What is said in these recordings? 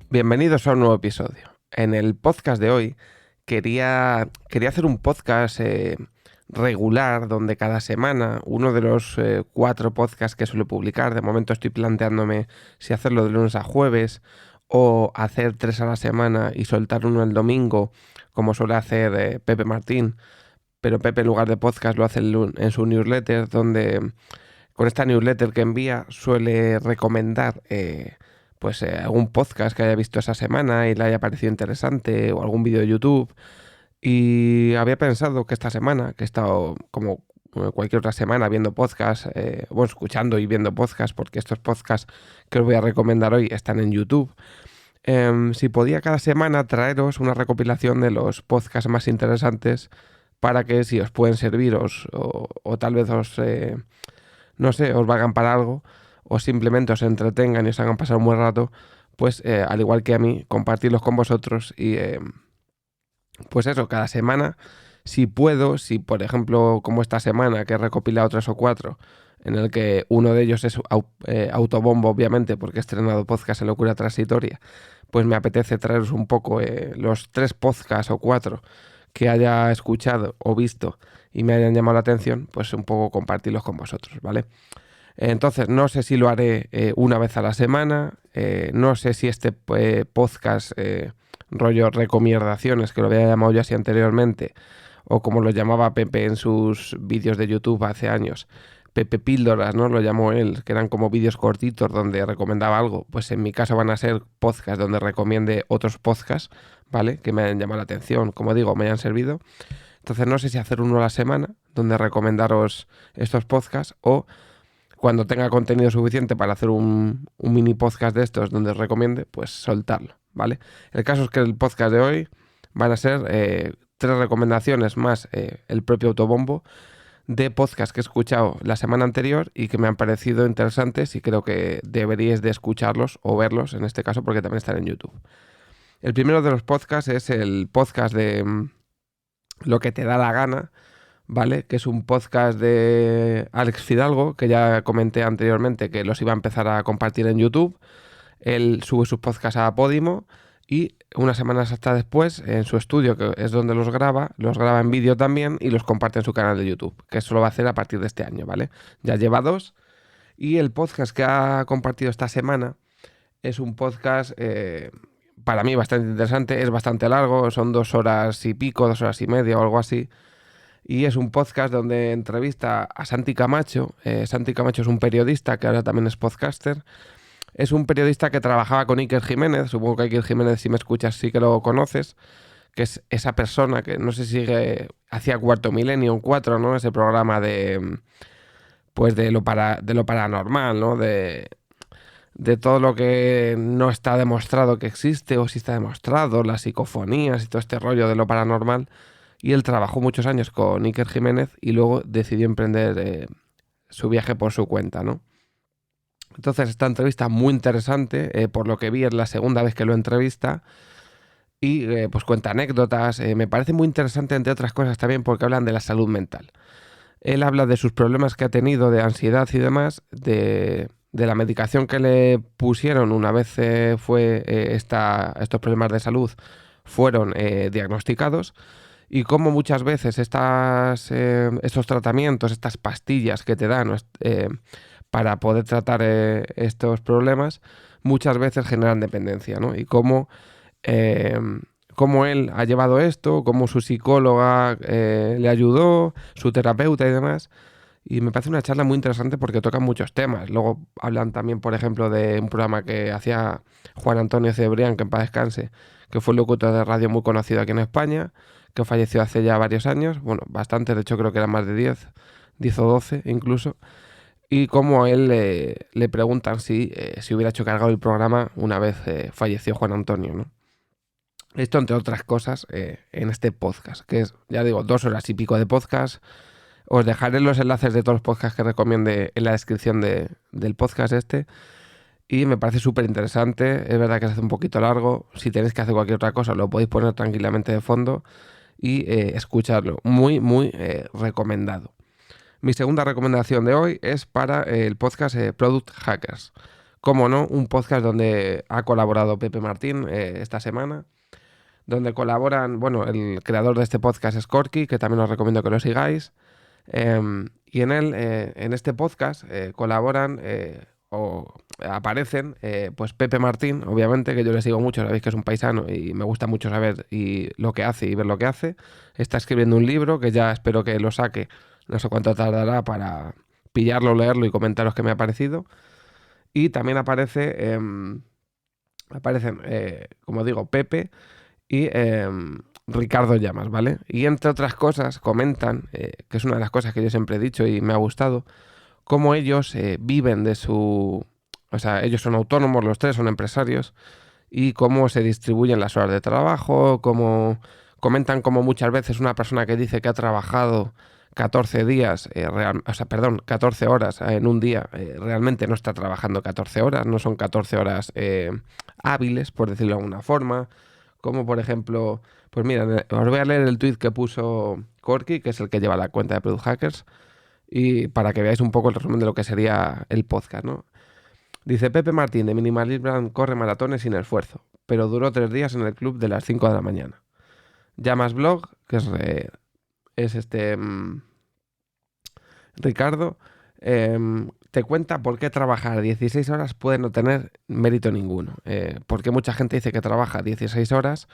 Bienvenidos a un nuevo episodio. En el podcast de hoy quería hacer un podcast regular donde cada semana uno de los 4 podcasts que suelo publicar, de momento estoy planteándome si hacerlo de lunes a jueves o hacer 3 a la semana y soltar uno el domingo, como suele hacer Pepe Martín, pero Pepe en lugar de podcast lo hace en su newsletter, donde con esta newsletter que envía suele recomendar algún podcast que haya visto esa semana y le haya parecido interesante, o algún vídeo de YouTube. Y había pensado que esta semana, que he estado como cualquier otra semana viendo podcasts, escuchando y viendo podcasts, porque estos podcasts que os voy a recomendar hoy están en YouTube, si podía cada semana traeros una recopilación de los podcasts más interesantes para que si os pueden servir o tal vez os valgan para algo, o simplemente os entretengan y os hagan pasar un buen rato, pues al igual que a mí, compartirlos con vosotros y pues eso, cada semana, si puedo, si por ejemplo como esta semana que he recopilado 3 o 4, en el que uno de ellos es autobombo obviamente porque he estrenado podcast en Locura Transitoria, pues me apetece traeros un poco los 3 podcasts o 4 que haya escuchado o visto y me hayan llamado la atención, pues un poco compartirlos con vosotros, ¿vale? Entonces, no sé si lo haré una vez a la semana, no sé si este podcast rollo recomendaciones, que lo había llamado yo así anteriormente, o como lo llamaba Pepe en sus vídeos de YouTube hace años, Pepe Píldoras, ¿no? Lo llamó él, que eran como vídeos cortitos donde recomendaba algo. Pues en mi caso van a ser podcasts donde recomiende otros podcasts, ¿vale? Que me hayan llamado la atención, como digo, me hayan servido. Entonces no sé si hacer uno a la semana donde recomendaros estos podcasts, o cuando tenga contenido suficiente para hacer un mini podcast de estos donde os recomiende, pues soltarlo, ¿vale? El caso es que el podcast de hoy van a ser 3 recomendaciones más el propio autobombo de podcast que he escuchado la semana anterior y que me han parecido interesantes y creo que deberíais de escucharlos o verlos, en este caso, porque también están en YouTube. El primero de los podcasts es el podcast de Lo que te da la gana, ¿vale? Que es un podcast de Alex Fidalgo, que ya comenté anteriormente que los iba a empezar a compartir en YouTube. Él sube sus podcasts a Podimo y unas semanas hasta después, en su estudio, que es donde los graba en vídeo también y los comparte en su canal de YouTube, que eso lo va a hacer a partir de este año, ¿vale? Ya lleva 2. Y el podcast que ha compartido esta semana es un podcast para mí bastante interesante, es bastante largo, son 2 horas y pico, 2 horas y media o algo así. Y es un podcast donde entrevista a Santi Camacho. Santi Camacho es un periodista que ahora también es podcaster. Es un periodista que trabajaba con Iker Jiménez. Supongo que Iker Jiménez, si me escuchas, sí que lo conoces. Que es esa persona que no sé si hacía Cuarto Milenio 4, ¿no? Ese programa de lo paranormal, ¿no? De todo lo que no está demostrado que existe o si está demostrado, las psicofonías y todo este rollo de lo paranormal. Y él trabajó muchos años con Iker Jiménez y luego decidió emprender su viaje por su cuenta, ¿no? Entonces esta entrevista muy interesante, por lo que vi es la segunda vez que lo entrevista y pues cuenta anécdotas. Me parece muy interesante, entre otras cosas también, porque hablan de la salud mental. Él habla de sus problemas que ha tenido de ansiedad y demás, de la medicación que le pusieron una vez estos problemas de salud fueron diagnosticados, y cómo muchas veces estos tratamientos, estas pastillas que te dan para poder tratar estos problemas, muchas veces generan dependencia, ¿no? Y cómo él ha llevado esto, cómo su psicóloga le ayudó, su terapeuta y demás. Y me parece una charla muy interesante porque tocan muchos temas. Luego hablan también, por ejemplo, de un programa que hacía Juan Antonio Cebrián, que en paz descanse, que fue un locutor de radio muy conocido aquí en España, que falleció hace ya varios años, bueno, bastante, de hecho creo que eran más de 10 o 12 incluso, y como a él le preguntan si hubiera hecho cargo el programa una vez falleció Juan Antonio, ¿no? Esto, entre otras cosas, en este podcast, que es, ya digo, 2 horas y pico de podcast. Os dejaré los enlaces de todos los podcasts que recomiende en la descripción del podcast este. y me parece súper interesante. Es verdad que se hace un poquito largo. Si tenéis que hacer cualquier otra cosa, lo podéis poner tranquilamente de fondo y escucharlo. Muy, muy recomendado. Mi segunda recomendación de hoy es para el podcast Product Hackers. Como no, un podcast donde ha colaborado Pepe Martín esta semana, donde colaboran, bueno, el creador de este podcast es Corky, que también os recomiendo que lo sigáis. Y en él, en este podcast, colaboran o aparecen, pues Pepe Martín, obviamente, que yo le sigo mucho, sabéis que es un paisano y me gusta mucho saber lo que hace y ver lo que hace. Está escribiendo un libro que ya espero que lo saque, no sé cuánto tardará para pillarlo, leerlo y comentaros qué me ha parecido. Y también aparecen, como digo, Pepe y Ricardo Llamas, ¿vale? Y entre otras cosas comentan, que es una de las cosas que yo siempre he dicho y me ha gustado, cómo ellos viven de su... O sea, ellos son autónomos, los tres son empresarios, y cómo se distribuyen las horas de trabajo, cómo comentan cómo muchas veces una persona que dice que ha trabajado 14 días, o sea, perdón, 14 horas en un día, realmente no está trabajando 14 horas, no son 14 horas hábiles, por decirlo de alguna forma. Como por ejemplo, pues mira, os voy a leer el tweet que puso Corky, que es el que lleva la cuenta de Product Hackers, y para que veáis un poco el resumen de lo que sería el podcast, ¿no? Dice: Pepe Martín de Minimalism corre maratones sin esfuerzo, pero duró 3 días en el club de las 5 de la mañana. Llamas Blog, que es Ricardo, te cuenta por qué trabajar 16 horas puede no tener mérito ninguno. Porque mucha gente dice que trabaja 16 horas,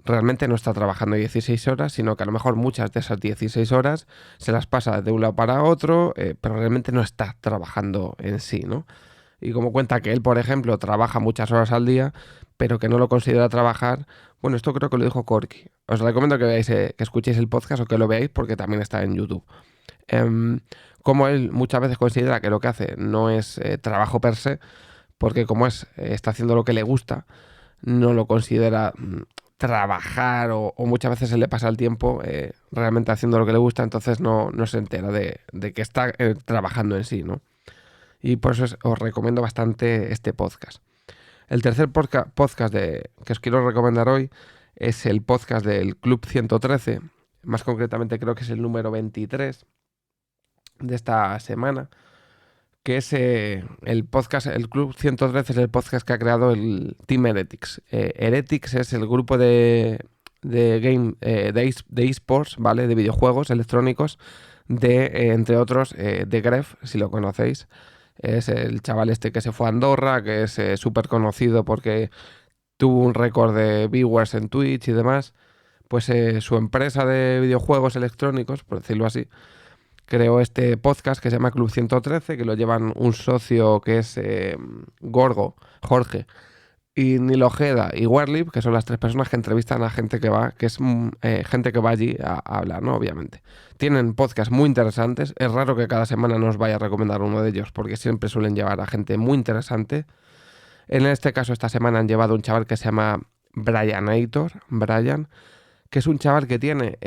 realmente no está trabajando 16 horas, sino que a lo mejor muchas de esas 16 horas se las pasa de un lado para otro, pero realmente no está trabajando en sí, ¿no? Y como cuenta que él, por ejemplo, trabaja muchas horas al día, pero que no lo considera trabajar, bueno, esto creo que lo dijo Corky. Os recomiendo que veáis, que escuchéis el podcast o que lo veáis porque también está en YouTube. Em, Como él muchas veces considera que lo que hace no es trabajo per se, porque como está haciendo lo que le gusta, no lo considera trabajar o muchas veces se le pasa el tiempo realmente haciendo lo que le gusta, entonces no se entera de que está trabajando en sí, ¿no? Y por eso os recomiendo bastante este podcast. El tercer podcast que os quiero recomendar hoy es el podcast del Club 113, más concretamente creo que es el número 23 de esta semana, que es el podcast, el Club 113 es el podcast que ha creado el Team Heretics. Heretics es el grupo de esports, ¿vale? De videojuegos electrónicos, entre otros, de Gref, si lo conocéis. Es el chaval este que se fue a Andorra, que es súper conocido porque tuvo un récord de viewers en Twitch y demás. Pues su empresa de videojuegos electrónicos, por decirlo así, creó este podcast que se llama Club 113, que lo llevan un socio que es Gorgo, Jorge, y Nilo Ojeda y Werlip, que son las tres personas que entrevistan a gente que va, que es gente que va allí a hablar, ¿no? Obviamente. Tienen podcasts muy interesantes. Es raro que cada semana nos vaya a recomendar uno de ellos, porque siempre suelen llevar a gente muy interesante. En este caso, esta semana han llevado un chaval que se llama Brian, que es un chaval que tiene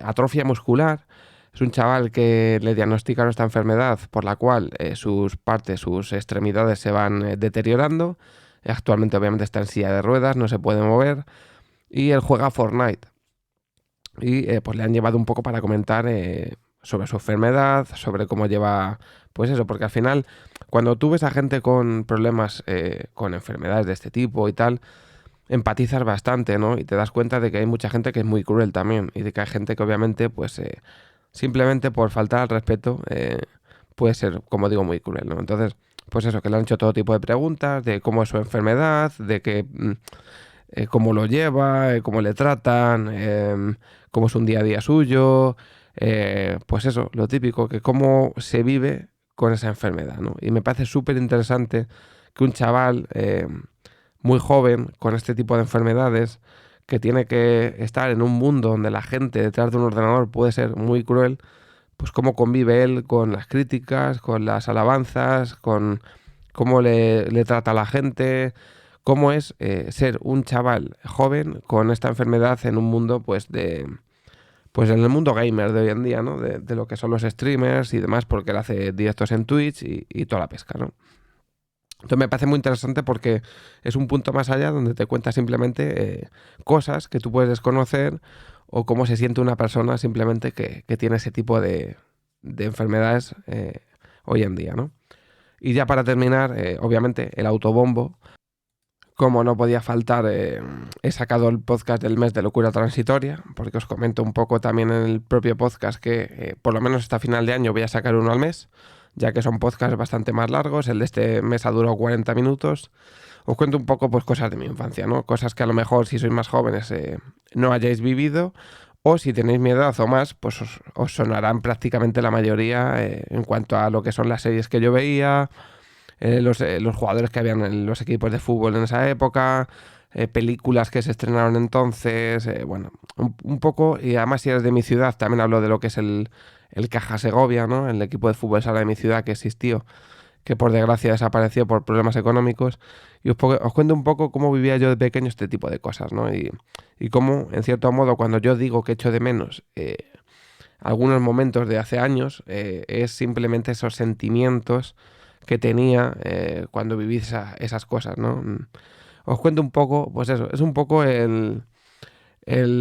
atrofia muscular. Es un chaval que le diagnosticaron esta enfermedad por la cual sus extremidades se van deteriorando. Actualmente obviamente está en silla de ruedas, no se puede mover. Y él juega a Fortnite. Y pues le han llevado un poco para comentar sobre su enfermedad, sobre cómo lleva... Pues eso, porque al final, cuando tú ves a gente con problemas, con enfermedades de este tipo y tal, empatizas bastante, ¿no? Y te das cuenta de que hay mucha gente que es muy cruel también. Y de que hay gente que obviamente, pues... simplemente por faltar al respeto, puede ser, como digo, muy cruel, ¿no? Entonces, pues eso, que le han hecho todo tipo de preguntas de cómo es su enfermedad, de que cómo lo lleva, cómo le tratan, cómo es un día a día suyo, pues eso, lo típico, que cómo se vive con esa enfermedad, ¿no? Y me parece súper interesante que un chaval muy joven con este tipo de enfermedades, que tiene que estar en un mundo donde la gente detrás de un ordenador puede ser muy cruel, pues cómo convive él con las críticas, con las alabanzas, con cómo le trata a la gente, cómo es ser un chaval joven con esta enfermedad en un mundo pues en el mundo gamer de hoy en día, ¿no? De lo que son los streamers y demás, porque él hace directos en Twitch y toda la pesca, ¿no? Entonces me parece muy interesante porque es un punto más allá donde te cuenta simplemente cosas que tú puedes desconocer o cómo se siente una persona simplemente que tiene ese tipo de enfermedades hoy en día, ¿no? Y ya para terminar, obviamente, el autobombo. Como no podía faltar, he sacado el podcast del mes de locura transitoria, porque os comento un poco también en el propio podcast que por lo menos hasta final de año voy a sacar uno al mes, ya que son podcasts bastante más largos. El de este mes ha durado 40 minutos. Os cuento un poco pues cosas de mi infancia, ¿no? Cosas que a lo mejor si sois más jóvenes no hayáis vivido, o si tenéis mi edad o más, pues os sonarán prácticamente la mayoría en cuanto a lo que son las series que yo veía, los jugadores que habían en los equipos de fútbol en esa época, películas que se estrenaron entonces, bueno, un poco, y además si eres de mi ciudad, también hablo de lo que es el Caja Segovia, ¿no? El equipo de fútbol sala de mi ciudad que existió, que por desgracia desapareció por problemas económicos, y os cuento un poco cómo vivía yo de pequeño este tipo de cosas, ¿no? Y cómo, en cierto modo, cuando yo digo que echo de menos algunos momentos de hace años, es simplemente esos sentimientos que tenía cuando viví esas cosas, ¿no? Os cuento un poco, pues eso, es un poco el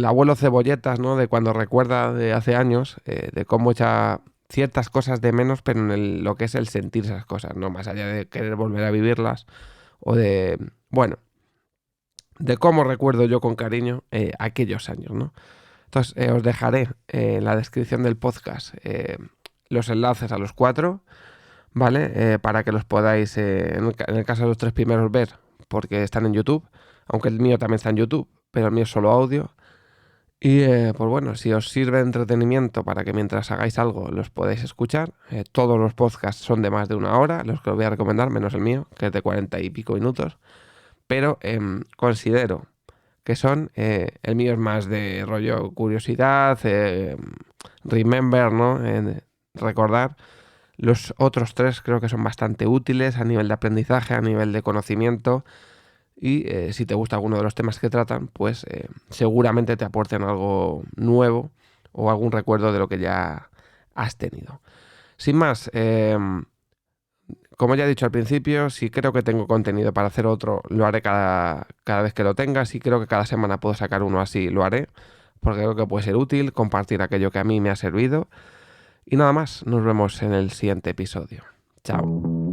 abuelo Cebolletas, ¿no? De cuando recuerda de hace años, de cómo echa ciertas cosas de menos, pero en lo que es el sentir esas cosas, ¿no? Más allá de querer volver a vivirlas o de, bueno, de cómo recuerdo yo con cariño aquellos años, ¿no? Entonces, os dejaré en la descripción del podcast los enlaces a los cuatro, ¿vale? Para que los podáis, en el caso de los tres primeros, ver, porque están en YouTube, aunque el mío también está en YouTube, pero el mío es solo audio. Y pues bueno, si os sirve de entretenimiento para que mientras hagáis algo los podáis escuchar, todos los podcasts son de más de una hora, los que os voy a recomendar, menos el mío, que es de 40 y pico minutos, pero considero que son, el mío es más de rollo curiosidad, remember, ¿no? Recordar. Los otros tres creo que son bastante útiles a nivel de aprendizaje, a nivel de conocimiento y si te gusta alguno de los temas que tratan, pues seguramente te aporten algo nuevo o algún recuerdo de lo que ya has tenido. Sin más, como ya he dicho al principio, si creo que tengo contenido para hacer otro, lo haré cada vez que lo tenga. Si creo que cada semana puedo sacar uno así, lo haré, porque creo que puede ser útil compartir aquello que a mí me ha servido. Y nada más, nos vemos en el siguiente episodio. Chao.